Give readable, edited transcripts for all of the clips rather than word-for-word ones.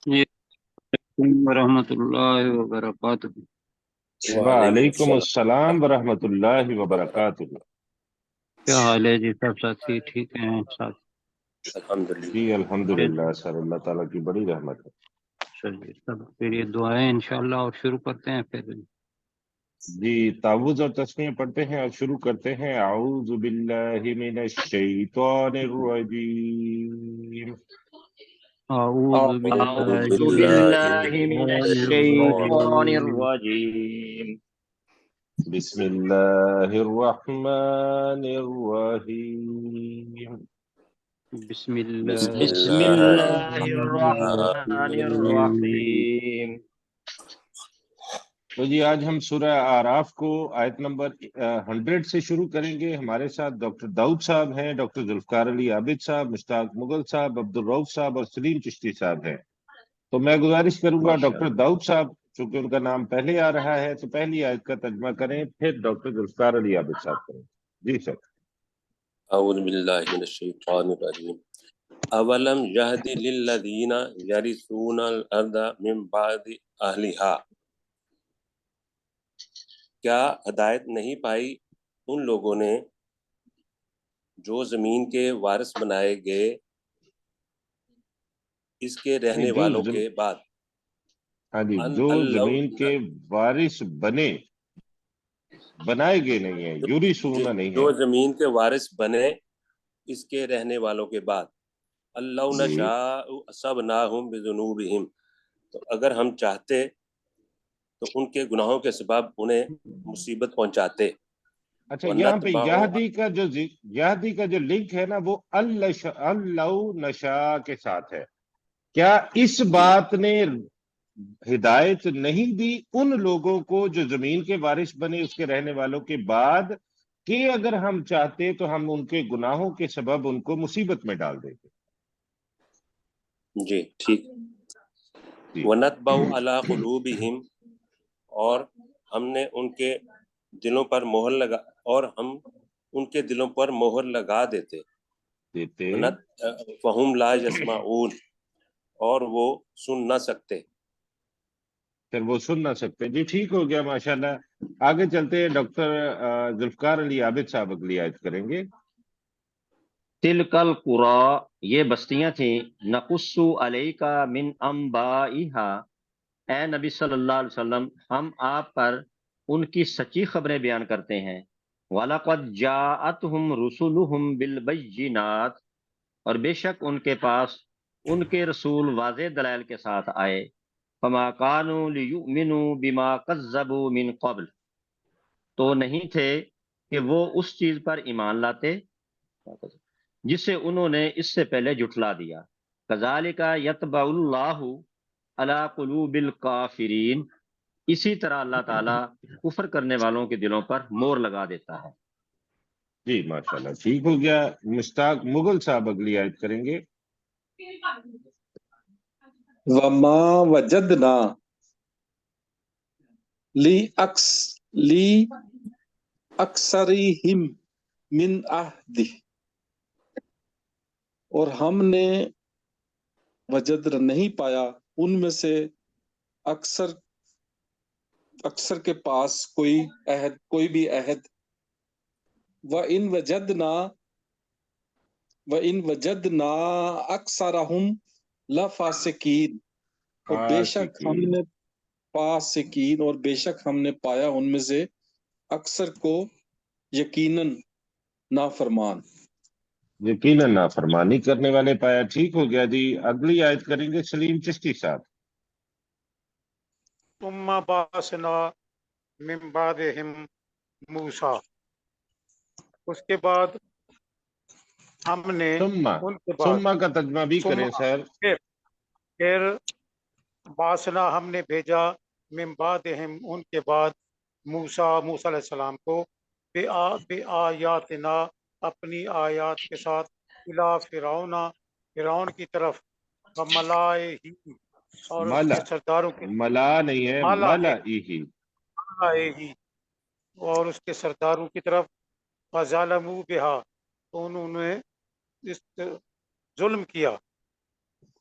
جی ورحمۃ اللہ وبرکاتہ۔ وعلیکم وعلیکم السلام۔ السلام ورحمۃ اللہ وبرکاتہ۔ کیا حال ہے جی؟ سب ساتھی ٹھیک ہیں ساتھ؟ جی الحمدللہ۔ الحمدللہ سر، اللہ تعالیٰ کی بڑی رحمت ہے۔ چلیے سب پھر یہ دعائیں انشاءاللہ اور شروع کرتے ہیں پھر۔ جی تعوذ اور تسمیہ پڑھتے ہیں اور شروع کرتے ہیں۔ اعوذ باللہ من الشیطان الرجیم۔ اعوذ اعوذ باللہ أعوذ من باللہ بالله من من الشیطان الشيطان الرجیم۔ الرجيم. بسم اللہ الرحمن الرحیم۔ بسم بسم اللہ بسم اللہ الله الرحمن الرحمن الرحیم۔ الرحيم. تو جی آج ہم سورہ آراف کو آیت نمبر 100 سے شروع کریں گے۔ ہمارے ساتھ ڈاکٹر داؤد صاحب ہیں، ڈاکٹر ذوالفقار علی عابد صاحب، مشتاق مغل صاحب، عبدالرؤف صاحب اور سلیم چشتی صاحب ہیں۔ تو میں گزارش کروں گا ڈاکٹر داؤد صاحب، چونکہ ان کا نام پہلے آ رہا ہے تو پہلی آیت کا ترجمہ کریں، پھر ڈاکٹر ذوالفقار علی عابد صاحب کریں۔ جی سر۔ اعوذ باللہ من الشیطان الرجیم۔ اولم یہد للذین یرثون الارض من بعد اہلہا، کیا ہدایت نہیں پائی ان لوگوں نے جو زمین کے وارث بنائے گئے اس کے رہنے والوں کے بعد، ہاں جی، ان جو اللو زمین کے وارث بنائے گئے نہیں ہیں، یوری سونا نہیں جو ہے۔ زمین کے وارث بنے اس کے رہنے والوں کے بعد، اللہ جی نشاء اصبناہم بذنوبہم، تو اگر ہم چاہتے تو ان کے گناہوں کے سبب انہیں مصیبت پہنچاتے۔ اچھا، یہاں پہ یہدی کا جو لنک ہے نا، وہ اللہ نشاء کے ساتھ ہے۔ کیا اس بات نے ہدایت نہیں دی ان لوگوں کو جو زمین کے وارث بنے اس کے رہنے والوں کے بعد، کہ اگر ہم چاہتے تو ہم ان کے گناہوں کے سبب ان کو مصیبت میں ڈال دیتے؟ جی ٹھیک۔ جی وَنَطْبَعُ عَلَىٰ قُلُوبِهِمْ، اور ہم نے ان کے دلوں پر مہر لگا، اور ہم ان کے دلوں پر مہر لگا دیتے۔ فَهُمْ لَا يَسْمَعُونَ، اور وہ سن نہ سکتے۔ پھر وہ سن نہ سکتے۔ جی ٹھیک ہو گیا، ماشاءاللہ۔ آگے چلتے ہیں، ڈاکٹر ذوالفقار علی عابد صاحب اگلی آیت کریں گے۔ تلک القرى، یہ بستیاں تھیں، نقص علیک من انبائها، اے نبی صلی اللہ علیہ وسلم ہم آپ پر ان کی سچی خبریں بیان کرتے ہیں۔ وَلَقَدْ جَاءَتْهُمْ رُسُلُهُمْ بِالْبَيِّنَاتِ، اور بے شک ان کے پاس ان کے رسول واضح دلائل کے ساتھ آئے۔ فَمَا كَانُوا لِيُؤْمِنُوا بِمَا كَذَّبُوا مِن قَبْلُ، تو نہیں تھے کہ وہ اس چیز پر ایمان لاتے جسے انہوں نے اس سے پہلے جھٹلا دیا۔ کذالک یطبع اللہ علی قلوب الکافرین، اسی طرح اللہ تعالیٰ کفر کرنے والوں کے دلوں پر مور لگا دیتا ہے۔ جی ماشاءاللہ ٹھیک ہو گیا۔ مشتاق مغل صاحب اگلی آیت کریں گے۔ وما وجدنا لی اکثرہم من عہد، اور ہم نے وجد نہیں پایا ان میں سے اکثر کے پاس کوئی بھی عہد۔ وَإِن وجدنا اکثرہم لفاسقین، اور بے شک ہم نے فاسقین، اور بے شک ہم نے پایا ان میں سے اکثر کو یقیناً نافرمان۔ یقیناً نافرمانی کرنے والے پایا۔ ٹھیک ہو گیا جی۔ اگلی آیت کریں گے سلیم چشتی صاحب۔ ثم بعثنا من بعدهم موسیٰ، اس کے بعد ہم نے ان کے بعد ثم کا ترجمہ بھی ثم کریں سر۔ پھر بعثنا ہم نے بھیجا من بعدهم ان کے بعد موسیٰ علیہ السلام کو بآیاتنا اپنی آیات کے ساتھ الی فرعون کی طرف وملائہ، اور اس کے سرداروں کی ملا نہیں ہے، ملائہ۔ اور اس کے سرداروں کی طرف فظلموا بہا، تو انہوں نے اس ظلم کیا۔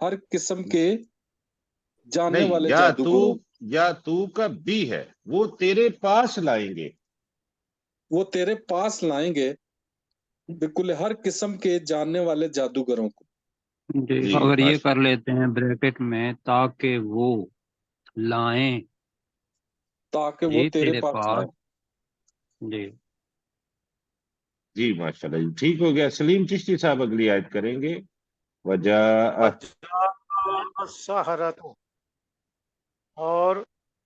ہر قسم کے جاننے نہیں، والے یا جادوگروں یا تو کا بھی ہے، وہ تیرے پاس لائیں گے. وہ تیرے پاس لائیں گے بالکل ہر قسم کے جاننے والے جادوگروں کو. جی جی اگر یہ ماشاء کر لیتے ہیں بریکٹ میں تاکہ وہ لائیں تاکہ وہ جی تیرے تیرے پاس پاس. لائیں. جی جی ماشاء اللہ جی، ٹھیک ہو گیا. سلیم چشتی صاحب اگلی آیت کریں گے. وجاءت السحرۃ، اور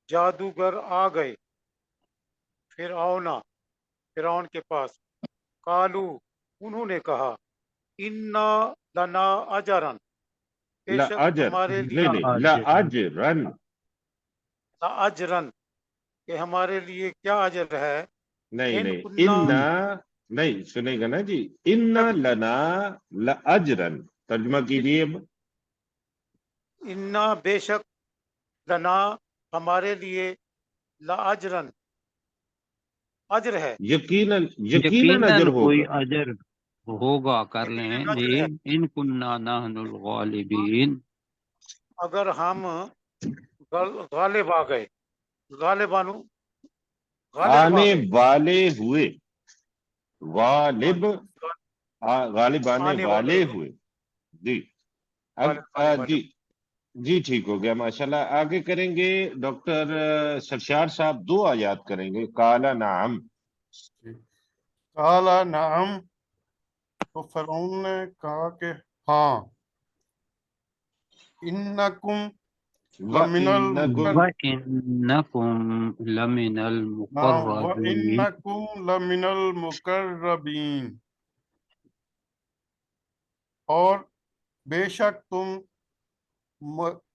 جادوگر آ گئے فرعون کے پاس. قالو، انہوں نے کہا، انا لنا اجرن، بے لا شک اجر، ہمارے لیے نہیں لا اجرن، اجرن، کہ ہمارے لیے کیا اجر ہے. نہیں ان نہیں، کننا انا نہیں سنے گا نا جی. انا لنا لاجرن، ترجمہ کیجیے. انا بے شک لنا ہمارے لیے لاجرن اجر ہے. یقیناً یقیناً اجر کوئی ہوگا. اجر ہوگا، کر لیں یقیناً جی. اجر ہے ان کننا نحن الغالبین، اگر ہم غالب آ گئے. غالب آ آنے گئے. والے ہوئے، ہاں غالب، جی، غالب آنے آنے والے والے ہوئے. جی غالب آنے والے. جی جی ٹھیک ہو گیا ماشاءاللہ. آگے کریں گے ڈاکٹر سرشار صاحب، 2 آیات کریں گے. کالا نعم. کالا نعم، تو فرعون نے کہا کہ ہاں. انکم لمن وَإِنَّكُمْ، وَإِنَّكُمْ لَمِنَ نعم الْمُقَرَّبِينَ، وَإِنَّكُمْ لَمِنَ الْمُقَرَّبِينَ، اور بے شک تم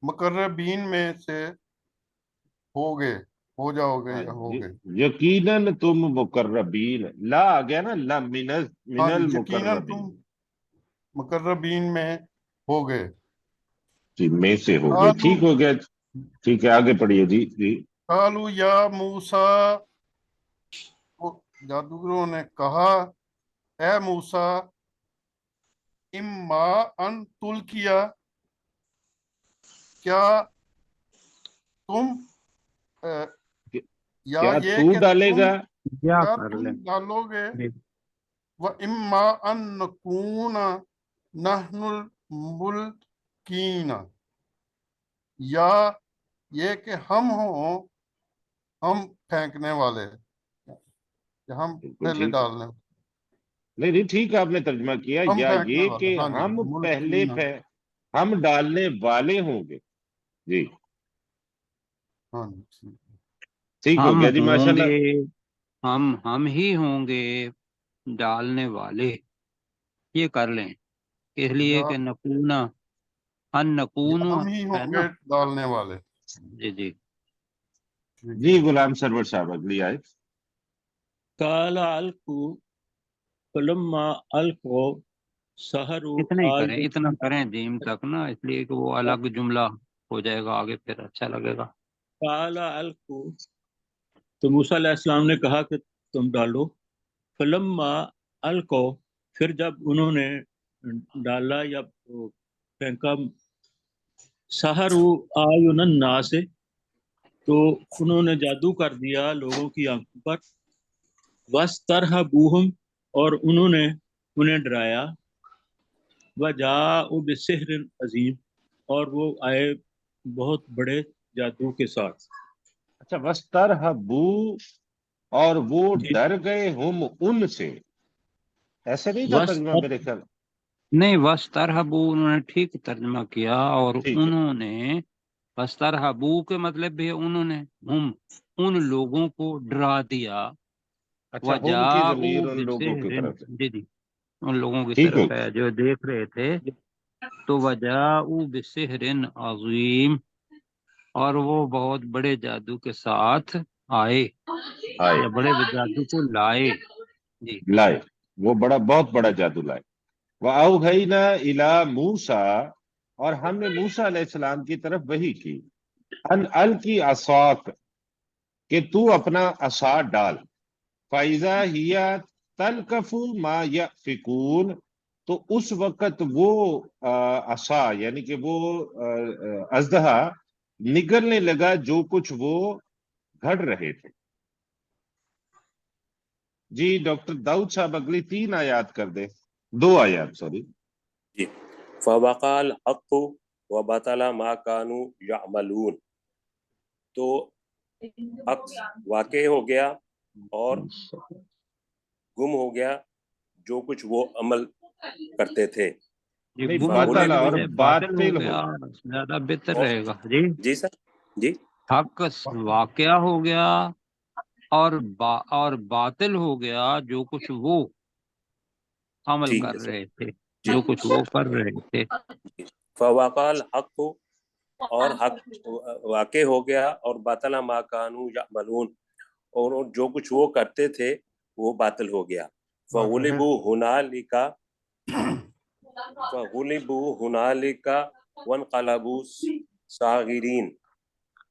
مقربین میں سے ہوگے، ہو جاؤ گے یا ہوگے. یقیناً تم مقربین، لا آ گیا نا، لا من ہاں جی، یقیناً تم المقربین. مقربین میں ہوگے. جی میں سے ہو گئے. قالو ٹھیک ہو گیا. ٹھیک ہے آگے پڑھیے جی. جی قالو یا موسیٰ، جادوگروں نے کہا اے موسیٰ، اما ان تلقیا، کیا تم یا کیا یہ تو کہ ڈالے تم گا؟ کیا کیا کر تم لیں. ڈالو گے. وَإِمَّا أَن نَّكُونَ نَحْنُ الْمُلْقِينَ، یا یہ کہ ہم پھینکنے والے، کہ ہم بالکل پہلے ٹھیک ہے. ڈالنے، نہیں نہیں ٹھیک ہے، آپ نے ترجمہ کیا. ہم یا پھینکنے یہ والے. کہ ہاں جی، ہم پہلے ملقین. ہم ڈالنے والے ہوں گے. جی ہاں جی ٹھیک. ٹھیک ہو ہم گیا جی ہوں ماشاءاللہ. گے، ہم ہی ہوں گے ڈالنے والے. یہ کر لیں اس لیے یا کہ نکونا، ان نکون ہم ہی ہے ہوں نا. گے ڈالنے والے. جی جی ٹھیک جی ہے. غلام سرور صاحب اگلی آئے. قال القوا فلما القوا سحروا اتنا ہی کریں، اعین. اتنا کریں جیم تک نا، اس لیے کہ وہ الگ جملہ ہو جائے گا آگے، پھر اچھا لگے گا. قال القوا، تو موسیٰ علیہ السلام نے کہا کہ تم ڈالو. فلما القوا، پھر جب انہوں نے ڈالا یا پھینکا. سحروا اعین الناس، تو انہوں نے جادو کر دیا لوگوں کی آنکھوں پر. وَاسْتَرْهَبُوهُمْ، اور انہوں نے انہیں ڈرایا. وَجَاءُوا بِسِحْرٍ عَظِيمٍ، اور وہ آئے بہت بڑے جادو کے ساتھ. اچھا، وَاسْتَرْهَبُوا، اور وہ جی ڈر گئے ہم ان سے. ایسے نہیں تھا ترجمہ میرے خیال. نہیں، وَاسْتَرْهَبُوا انہوں نے ٹھیک ترجمہ کیا، اور ٹھیک ہے. انہوں نے وَاسْتَرْهَبُوا کے مطلب بھی انہوں نے ان لوگوں کو ڈرا دیا. اچھا، ہم کی وَجَاءُوا ضمیر ان لوگوں کی بِسِحْرٍ، طرف سے. جی جی ان لوگوں کی ٹھیک ہو طرف ہے جو دیکھ رہے تھے. تو وَجَاءُوا بِسِحْرٍ عَظِيمٍ، اور وہ بہت بڑے جادو کے ساتھ آئے آئے، یا بڑے جادو کو لائے. جی لائے، وہ بہت بڑا جادو لائے. وَأَوْحَيْنَا إِلَىٰ مُوسَىٰ، اور ہم نے موسیٰ علیہ السلام کی طرف وحی کی. ان القی عصاک، کہ تو اپنا عصا ڈال. فَإِذَا هِيَ تَلْقَفُ مَا يَأْفِكُونَ، تو اس وقت وہ عصا یعنی کہ وہ اژدہا نگلنے لگا جو کچھ وہ گھڑ رہے تھے. جی ڈاکٹر داؤد صاحب اگلی 3 آیات کر دیں, 2 آیات سوری. جی فوقع الحق وبطل ما كانوا يعملون, تو حق واقع ہو گیا اور گم ہو گیا جو کچھ وہ عمل کرتے تھے. نہیں گم ہونے باطل کے اور بجائے باطل ہو ہو گیا گیا. زیادہ بہتر رہے گا. جی جی سر جی حق واقعہ ہو گیا اور باطل ہو گیا جو کچھ وہ عمل ٹھیک کر ہے سر. رہے تھے, جو کچھ وہ کر رہے تھے. فوقع الحق, اور حق واقع ہو گیا اور باطل ما كانوا يعملون, اور جو کچھ وہ کرتے تھے وہ باطل ہو گیا. فغلبوا هنالك وانقلبوا صاغرین,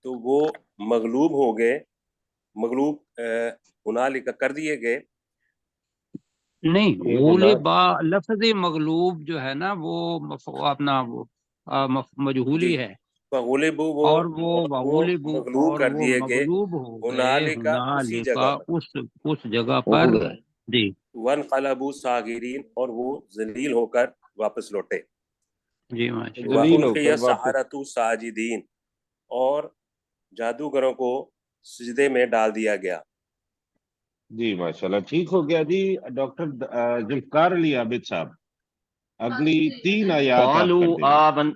تو وہ مغلوب ہو گئے, مغلوب ہنالک کر دیے گئے. نہیں غلبا لفظ مغلوب جو ہے نا وہ اپنا وہ مجہولی جی ہے, فغلبوا اور وہ مغلوب اور کر وہ دیے گئے مغلوب ہو گئے ہنالک اسی جگہ پر, اس جگہ پر. جی وانقلبوا صاغرین, اور وہ ذلیل ہو کر واپس لوٹے. جی ماشاء اللہ. ذلیل ہو وَأُلْقِيَ کر واپس. السَّحَرَةُ ساجدین, اور جادوگروں کو سجدے میں ڈال دیا گیا. جی ماشاءاللہ ٹھیک ہو گیا. جی ڈاکٹر ذوالفقار علی عابد صاحب اگلی 3 آیات آپ کر دیں.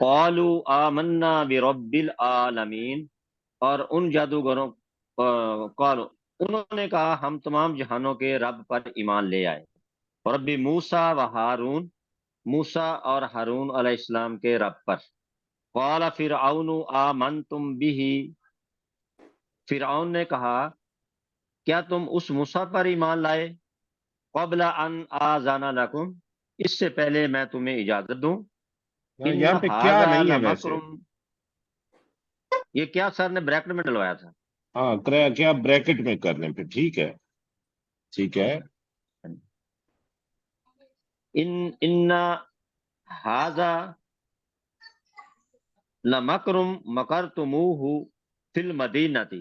قالوا آمنا برب العالمین, اور ان جادوگروں انہوں نے کہا ہم تمام جہانوں کے رب پر ایمان لے آئے. رب موسیٰ و ہارون, موسیٰ اور ہارون علیہ السلام کے رب پر. قال فرعون آمنتم بہ, فرعون نے کہا کیا تم اس موسیٰ پر ایمان لائے؟ قبل ان آذان لکم, اس سے پہلے میں تمہیں اجازت دوں. یہاں پہ کیا هذا نہیں ہے لمکر, ویسے, یہ کیا سر نے بریکٹ میں ڈلوایا تھا؟ ہاں کیا بریکٹ میں کر لیں پھر, ٹھیک ہے ٹھیک ہے. ان هذا لمکر مکرتموہ فی المدینۃ,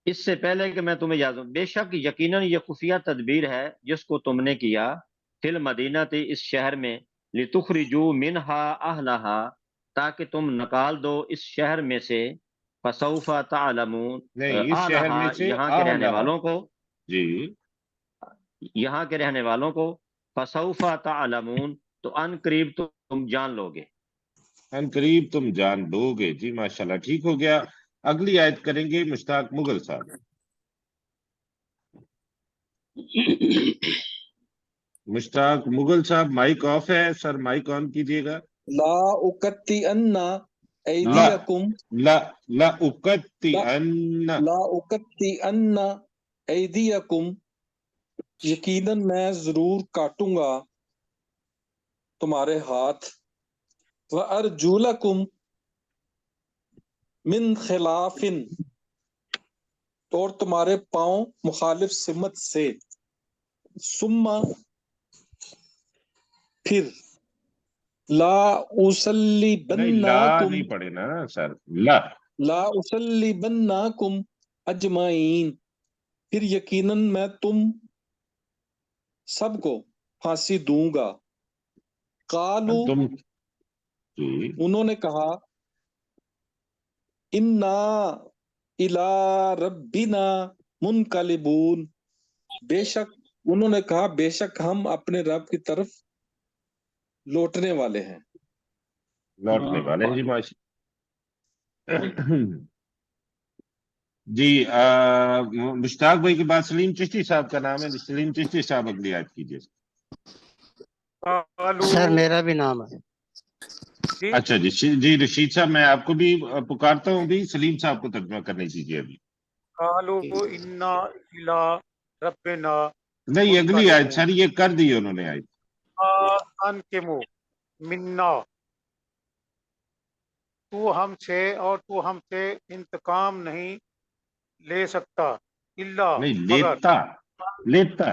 اس سے پہلے کہ میں تمہیں اجازت دوں, بے شک یقیناً یہ خفیہ تدبیر ہے جس کو تم نے کیا فی المدینۃ, اس شہر میں, لتخرجوا منہا اہلہا, تاکہ تم نکال دو اس شہر میں سے, فسوف تعلمون, نہیں اس شہر میں سے یہاں کے رہنے والوں کو, جی یہاں کے رہنے والوں کو, فسوف تعلمون, تو ان قریب تم جان لو گے. ان قریب تم جان لو گے. جی ماشاءاللہ ٹھیک ہو گیا. اگلی آیت کریں گے مشتاق مغل صاحب. مشتاق مغل صاحب مائک آف ہے سر, مائک آن کیجئے گا. لا اکتئن ایدیکم, لا اکتئن, لا اکتئن ایدیکم, یقیناً میں ضرور کاٹوں گا تمہارے ہاتھ, وَأَرْجُلَكُمْ من خلاف, اور تمہارے پاؤں مخالف سمت سے, ثم پھر, لا نہیں لا أُصَلِّبَنَّكُمْ, نہیں پڑھے نا سر, لا أُصَلِّبَنَّكُمْ أَجْمَعِينَ, پھر یقیناً میں تم سب کو پھانسی دوں گا. قالوا, تم جی انہوں نے کہا, انا الی ربنا منقلبون, بے شک انہوں نے کہا بے شک ہم اپنے رب کی طرف لوٹنے والے ہیں. لوٹنے والے ہیں. جی ماشاء جی مشتاق بھائی کے بعد سلیم چشتی صاحب کا نام ہے. سلیم چشتی صاحب اگلی آیت کیجیے. سر میرا بھی نام ہے. اچھا جی رشید صاحب میں آپ کو بھی پکارتا ہوں, بھی سلیم صاحب کو ترجمہ کرنے دیجیے ابھی. قالوا انا الی ربنا نہیں اگلی آیت سر, یہ کر دی انہوں نے آیت. انکمو منا, تو ہم سے اور تو ہم سے انتقام نہیں لے سکتا, الا نہیں مگر, لیتا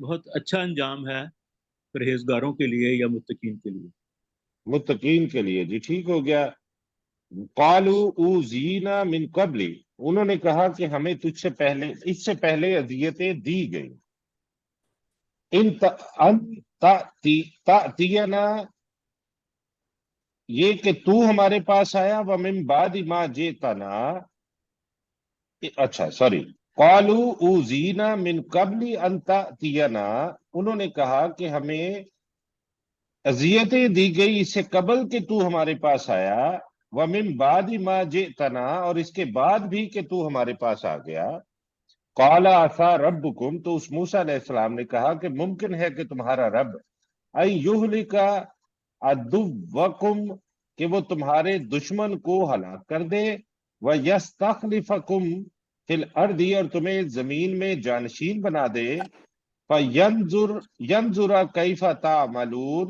بہت اچھا انجام ہے پرہیزگاروں کے لیے یا متقین کے لیے. متقین کے لیے. جی ٹھیک ہو گیا. قالوا اوذینا من قبل، انہوں نے کہا کہ ہمیں تجھ سے پہلے، اس سے پہلے اذیتیں دی گئی. ان تأتینا، یہ کہ تو ہمارے پاس آیا، ومن بعد ما جئتنا، اچھا سوری، قالوا اوذینا من قبل ان تأتینا، انہوں نے کہا کہ ہمیں اذیتیں دی گئی اس سے قبل کہ تو ہمارے پاس آیا، ومن بعد ما جئتنا، اور اس کے بعد بھی کہ تو ہمارے پاس آ گیا. قال عسى ربکم، تو اس موسیٰ علیہ السلام نے کہا کہ ممکن ہے کہ تمہارا رب ان یہلک عدوکم، کہ وہ تمہارے دشمن کو ہلاک کر دے، ویستخلفکم فی الارض، اور تمہیں زمین میں جانشین بنا دے، فینظر کیف تعملون،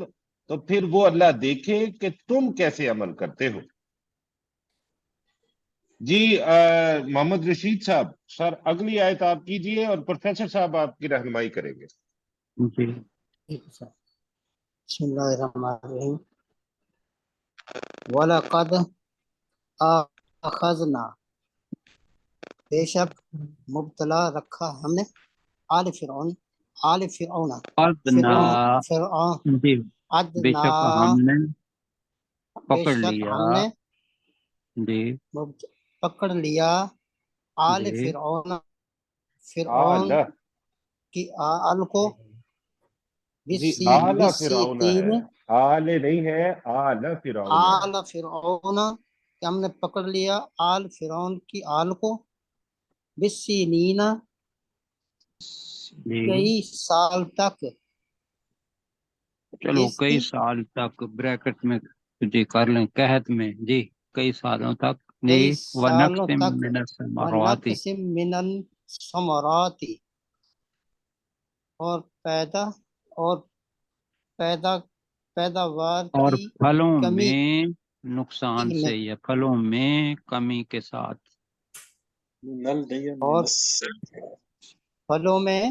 تو پھر وہ اللہ دیکھے کہ تم کیسے عمل کرتے ہو. جی محمد رشید صاحب، سر اگلی آیت آپ کیجئے اور پروفیسر صاحب آپ کی رہنمائی کریں گے. جی بسم اللہ الرحمن الرحیم. وَلَقَدْ أَخَذْنَا، بے شک مبتلا رکھا ہم نے، آل فرعون ادنا، فرعون جی بے ادنا، شک ہم نے بے پکڑ شک لیا، ہم نے جی پکڑ لیا آل جی فرعون آل، کی آل کو، جی آل بسی فرعون تین، ہے، آل نہیں ہے، آل فرعون ہے. آل فرعون، کہ ہم نے پکڑ لیا آل فرعون کی آل کو، بالسنین، جی کئی سال تک، چلو اس کئی سال تک بریکٹ میں جی کر لیں، قحط میں، جی کئی سالوں تک، جی کئی سالوں وَنَقْسٍ تک، مِّنَ الثَّمَرَاتِ، وَنَقْصٍ مِّنَ الثَّمَرَاتِ، اور پیداوار اور کی پھلوں کمی میں نقصان میں، سے یا پھلوں میں کمی کے ساتھ. نل نہیں ہے، اور منس. پھلوں میں،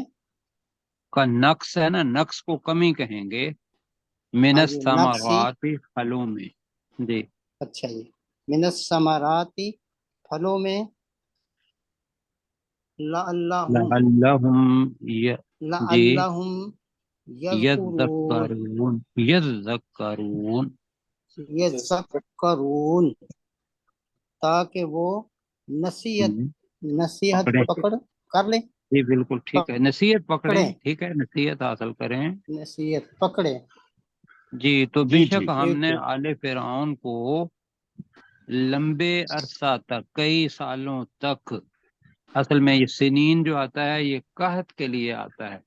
کا نقص ہے نا، نقص کو کمی کہیں گے، من ہاں جی نقصی، الثمرات پھلوں میں. جی اچھا جی، من الثمرات، پھلوں میں، لعلہم، لعلہم جی لعلہم یذکرون، یذکرون یذکرون، تاکہ وہ نصیحت پکڑیں. پکڑ کر لیں، جی بالکل ٹھیک ہے، نصیحت پکڑیں، پکڑیں، ٹھیک ہے، نصیحت حاصل کریں. نصیحت پکڑیں. جی تو بے جی شک ٹھیک. ہم ٹھیک نے ٹھیک. آل فرعون کو لمبے عرصہ تک، کئی سالوں تک، اصل میں یہ سنین جو آتا ہے یہ قحط کے لیے آتا ہے،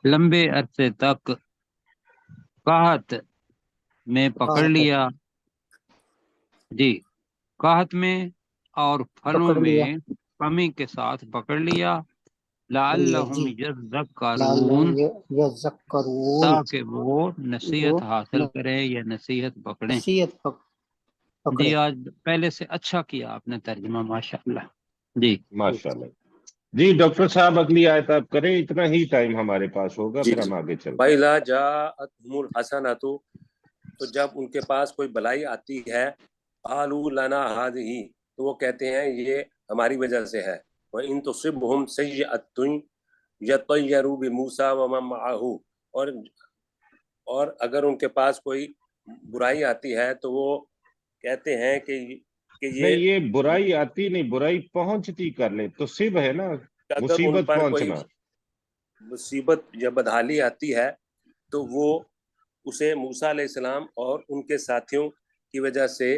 لمبے عرصے تک قحط میں پکڑ لیا. جی قحط میں اور پھلوں پکڑ لیا میں کمی کے ساتھ پکڑ لیا. لعلہم جی، یذکرون، لعلہم یذکرون، تاکہ وہ وہ نصیحت حاصل کریں یا نصیحت پکڑیں. نصیحت پکڑے. جی آج پہلے سے اچھا کیا آپ نے ترجمہ، ماشاء اللہ. جی ماشاء اللہ. جی ڈاکٹر صاحب اگلی آیت آپ کریں، اتنا ہی ٹائم ہمارے پاس ہوگا، جی پھر جی. ہم آگے چلتے ہیں. فَإِذَا جَاءَتْهُمُ الْحَسَنَةُ، تو جب ان کے پاس کوئی بلائی آتی ہے، قَالُوا لَنَا هَٰذِهِ، تو وہ کہتے ہیں یہ ہماری وجہ سے ہے. وَإِن تُصِبْهُمْ سَيِّئَةٌ يَطَّيَّرُوا بِمُوسَىٰ وَمَن مَّعَهُ، اور اگر ان کے پاس کوئی برائی آتی ہے تو وہ کہتے ہیں کہ نہیں، یہ برائی آتی نہیں، برائی پہنچتی کر لے تو صب ہے نا، اگر ان مصیبت پر کوئی پہنچنا. مصیبت یا بدحالی آتی ہے تو وہ اسے موسیٰ علیہ السلام اور ان کے ساتھیوں کی وجہ سے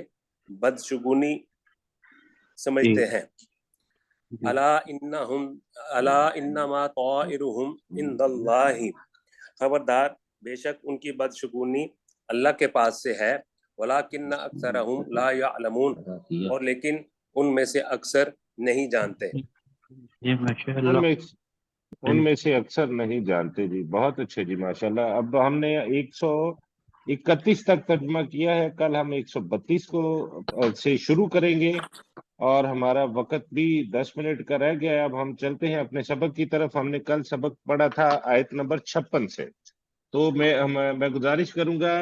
بدشگونی سمجھتے ہیں. الا انما طائرهم عند اللہ، خبردار بے شک ان کی بدشگونی اللہ کے پاس سے ہے. ولکن اکثرهم لا يعلمون، اور لیکن ان میں سے اکثر نہیں جانتے. جی ماشاء ان اللہ. میں سے اکثر نہیں جانتے. جی بہت اچھے جی، ماشاءاللہ. اب ہم نے 131 تک ترجمہ کیا ہے، کل ہم 132 کو سے شروع کریں گے. اور ہمارا وقت بھی 10 منٹ کا رہ گیا ہے۔ اب ہم چلتے ہیں اپنے سبق کی طرف۔ ہم نے کل سبق پڑھا تھا آیت نمبر 56 سے، تو میں گزارش کروں گا،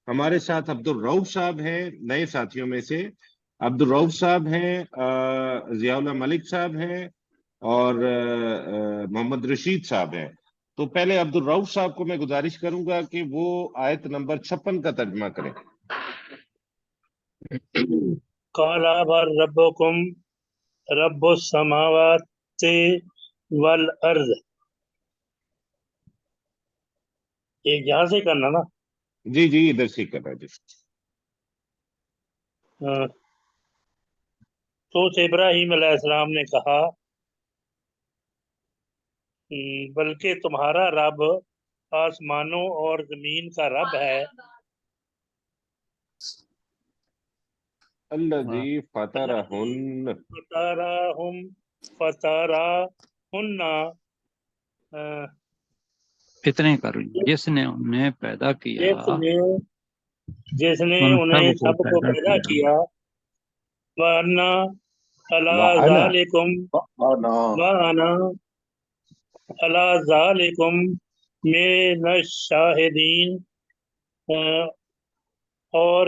ہمارے ساتھ عبد الرؤف صاحب ہیں نئے ساتھیوں میں سے، عبد الرؤف صاحب ہیں، ضیاء اللہ ملک صاحب ہیں، اور محمد رشید صاحب ہیں۔ تو پہلے عبد الرؤف صاحب کو میں گزارش کروں گا کہ وہ آیت نمبر 56 کا ترجمہ کریں۔ قال بر ربکم رب السماوات والارض، ایک یہاں سے کرنا نا، جی جی ادھر سے کر رہا جی۔ تو ابراہیم علیہ السلام نے کہا بلکہ تمہارا رب آسمانوں اور زمین کا رب ہے، الذی فطرہن فطرہن اتنے کرو، جس نے انہیں پیدا کیا، جس نے ان انہیں سب سب کو پیدا کیا، وَأَنَّا عَلَىٰ ذَلِكُمْ وَأَنَا عَلَىٰ ذَلِكُمْ مِنَ الشَّاہِدِينَ، اور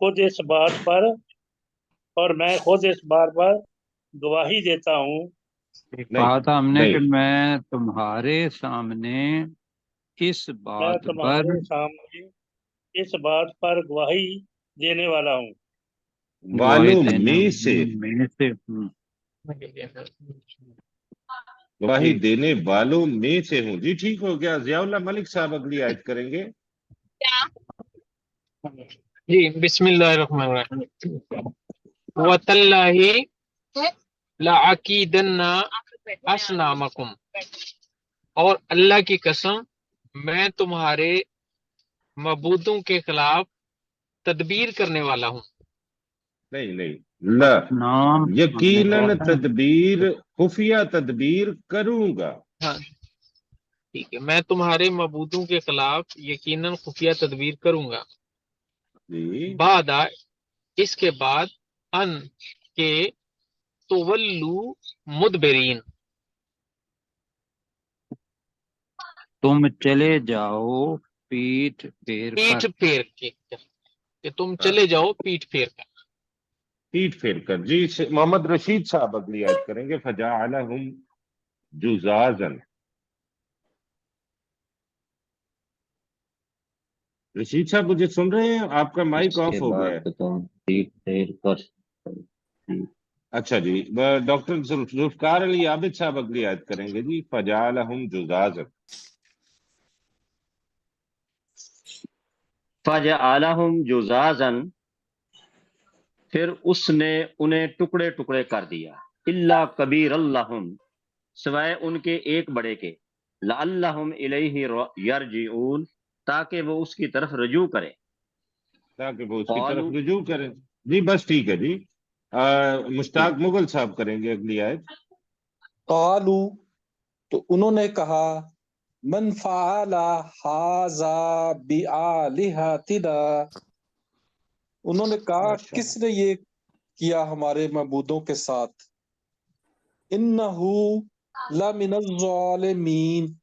خود اس بات پر، اور میں خود اس بات پر گواہی دیتا ہوں، کہا تھا ہم نے کہ نہیں، میں تمہارے سامنے اس میں بات پر تمہارے سامنے اس بات پر گواہی دینے والا ہوں، گواہی والوں دینے میں سے، میں سے ہوں۔ گواہی جی دینے والوں میں سے ہوں۔ جی ٹھیک ہو گیا۔ ضیاء اللہ ملک صاحب اگلی آیت کریں گے۔ جی بسم اللہ الرحمن الرحیم۔ وَتَاللَّهِ لَأَكِيدَنَّ أَصْنَامَكُمْ، اور اللہ کی قسم میں تمہارے معبودوں کے خلاف تدبیر کرنے والا ہوں۔ نہیں نہیں، لا، نام ہم نے یقیناً پڑھا تھا نا۔ تدبیر، خفیہ تدبیر کروں گا۔ ہاں ٹھیک ہے، میں تمہارے معبودوں کے خلاف یقیناً خفیہ تدبیر کروں گا، جی بعد اس کے بعد ان کے تولو مدبرین، تم چلے جاؤ پیٹ پھیر پیٹھ کر۔ پھیر کے، کہ تم ہاں، چلے جاؤ پیٹھ پھیر کر۔ پیٹ پھیر کر۔ جی محمد رشید صاحب اگلی آیت کریں گے۔ فجعلہم جزازا، رشید صاحب مجھے سن رہے ہیں؟ آپ کا مائک اس آف کے ہو بعد گیا ہے۔ تو تم پیٹ پھیر کر۔ اچھا جی، ڈاکٹر ذوالفقار علی عابد صاحب اگلی آیت کریں گے جی۔ فجعلہم جزازا، فَجَعَلَهُمْ جُزَازًا، پھر اس نے انہیں ٹکڑے ٹکڑے کر دیا، اللہ کبیر اللہم، سوائے ان کے ایک بڑے کے، لعلہم الیہ یرجعون، تاکہ وہ اس کی طرف رجوع کرے۔ تاکہ وہ اس کی طرف قالوا، رجوع کریں۔ جی بس ٹھیک ہے جی۔ مشتاق مغل صاحب کریں گے اگلی آیت۔ قالو، تو انہوں نے کہا، من فعل ھذا بآلہتنا، انہوں نے کہا کس نے یہ کیا ہمارے معبودوں کے ساتھ، انہو لمن الظالمین،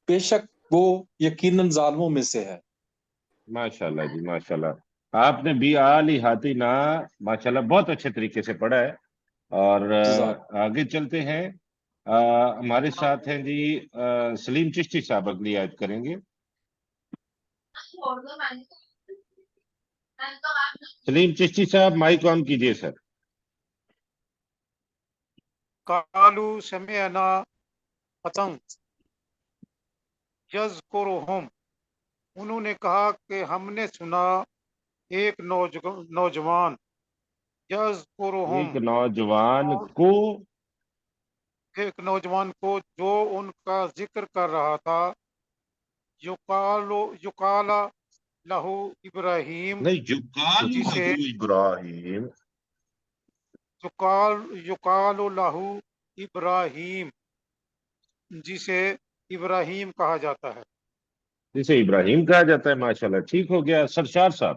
بے شک وہ یقیناً ظالموں میں سے ہے۔ ماشاءاللہ جی ماشاءاللہ، آپ نے بھی آلہتنا ماشاءاللہ بہت اچھے طریقے سے پڑھا ہے۔ اور جزاک آگے چلتے ہیں۔ ہمارے ساتھ ہیں جی سلیم چشتی صاحب اگلی آیت کریں گے۔ سلیم چشتی صاحب مائک آن کیجئے سر۔ قالوا سمعنا فتى یذکرہم، انہوں نے کہا کہ ہم نے سنا ایک نوجوان، یذکرہم، ایک نوجوان کو، ایک نوجوان کو جو ان کا ذکر کر رہا تھا، یقال لہو ابراہیم، نہیں یقال جسے لہو ابراہیم، یقال لہو ابراہیم، جسے ابراہیم کہا جاتا ہے۔ جسے ابراہیم کہا جاتا ہے۔ ماشاءاللہ ٹھیک ہو گیا۔ سرشار صاحب۔